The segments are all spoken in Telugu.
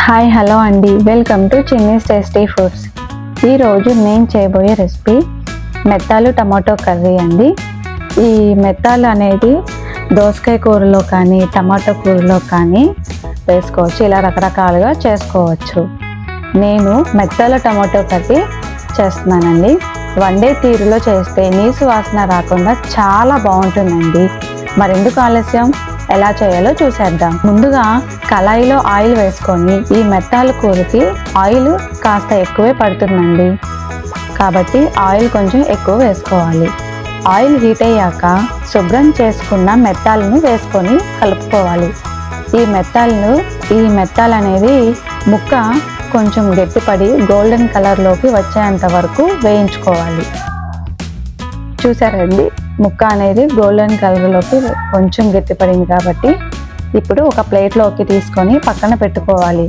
హాయ్ హలో అండి, welcome to Chinni's tasty foods. ఈరోజు నేను చేయబోయే రెసిపీ మెత్తాలు టమాటో కర్రీ అండి. ఈ మెత్తాలు అనేది దోసకాయ కూరలో కానీ టమాటో కూరలో కానీ వేసుకోవచ్చు, ఇలా రకరకాలుగా చేసుకోవచ్చు. నేను మెత్తాల టమాటో కర్రీ చేస్తున్నానండి. వండే తీరులో చేస్తే నీసు వాసన రాకుండా చాలా బాగుంటుందండి. మరెందుకు ఆలస్యం, ఎలా చేయాలో చూసేద్దాం. ముందుగా కళాయిలో ఆయిల్ వేసుకొని, ఈ మెత్తాల కూరకి ఆయిల్ కాస్త ఎక్కువే పడుతుందండి, కాబట్టి ఆయిల్ కొంచెం ఎక్కువ వేసుకోవాలి. ఆయిల్ హీట్ అయ్యాక శుభ్రం చేసుకున్న మెత్తాలను వేసుకొని కలుపుకోవాలి. ఈ మెత్తాలు అనేది ముక్క కొంచెం గట్టిపడి గోల్డెన్ కలర్లోకి వచ్చేంత వరకు వేయించుకోవాలి. చూసారండి, ముక్క అనేది గోల్డెన్ కలర్లోకి కొంచెం గట్టిపడింది కాబట్టి ఇప్పుడు ఒక ప్లేట్లోకి తీసుకొని పక్కన పెట్టుకోవాలి.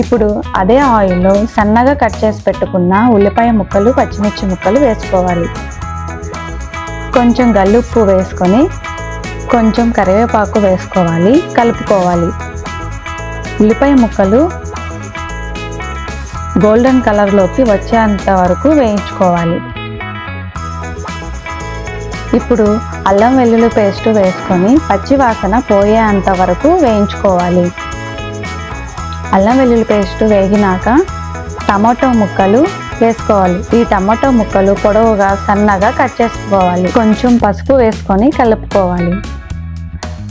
ఇప్పుడు అదే ఆయిల్లో సన్నగా కట్ చేసి పెట్టుకున్న ఉల్లిపాయ ముక్కలు, పచ్చిమిర్చి ముక్కలు వేసుకోవాలి. కొంచెం గల్లుప్పు వేసుకొని కొంచెం కరివేపాకు వేసుకోవాలి, కలుపుకోవాలి. ఉల్లిపాయ ముక్కలు గోల్డెన్ కలర్లోకి వచ్చేంత వరకు వేయించుకోవాలి. ఇప్పుడు అల్లం వెల్లుల్లి పేస్ట్ వేసుకొని పచ్చి వాసన పోయేంత వరకు వేయించుకోవాలి. అల్లం వెల్లుల్లి పేస్ట్ వేగినాక టమాటో ముక్కలు వేసుకోవాలి. ఈ టమాటో ముక్కలు పొడవుగా సన్నగా కట్ చేసుకోవాలి. కొంచెం పసుపు వేసుకొని కలుపుకోవాలి.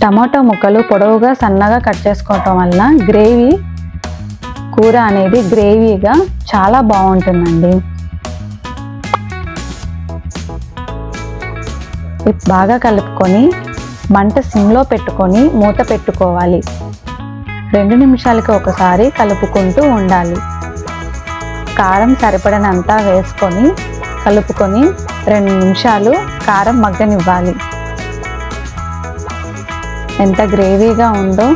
టమాటో ముక్కలు పొడవుగా సన్నగా కట్ చేసుకోవటం వల్ల కూర అనేది గ్రేవీగా చాలా బాగుంటుందండి. బాగా కలుపుకొని మంట సిమ్లో పెట్టుకొని మూత పెట్టుకోవాలి. 2 నిమిషాలకి ఒకసారి కలుపుకుంటూ ఉండాలి. కారం సరిపడినంత వేసుకొని కలుపుకొని 2 నిమిషాలు కారం మగ్గనివ్వాలి. ఎంత గ్రేవీగా ఉందో,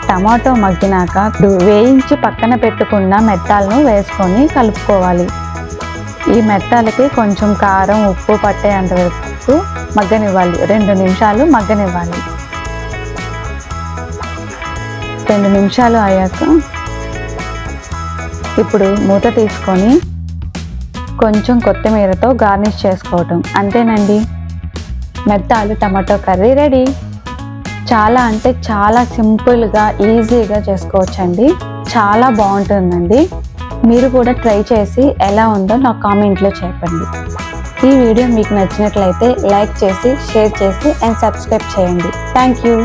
టమాటో మగ్గినాక వేయించి పక్కన పెట్టుకున్న మెత్తాలను వేసుకొని కలుపుకోవాలి. ఈ మెత్తాలకి కొంచెం కారం, ఉప్పు పట్టేంత వరకు మగ్గనివ్వాలి. 2 నిమిషాలు మగ్గనివ్వాలి. 2 నిమిషాలు అయ్యాక ఇప్పుడు మూత తీసుకొని కొంచెం కొత్తిమీరతో గార్నిష్ చేసుకోవటం. అంతేనండి, మెత్తాలు టమాటో కర్రీ రెడీ. చాలా అంటే చాలా సింపుల్గా, ఈజీగా చేసుకోవచ్చండి. చాలా బాగుంటుందండి. మీరు కూడా ట్రై చేసి ఎలా ఉందో నాకు కామెంట్లో చెప్పండి. ఈ వీడియో మీకు నచ్చినట్లయితే లైక్ చేసి, షేర్ చేసి అండ్ సబ్స్క్రైబ్ చేయండి. Thank you.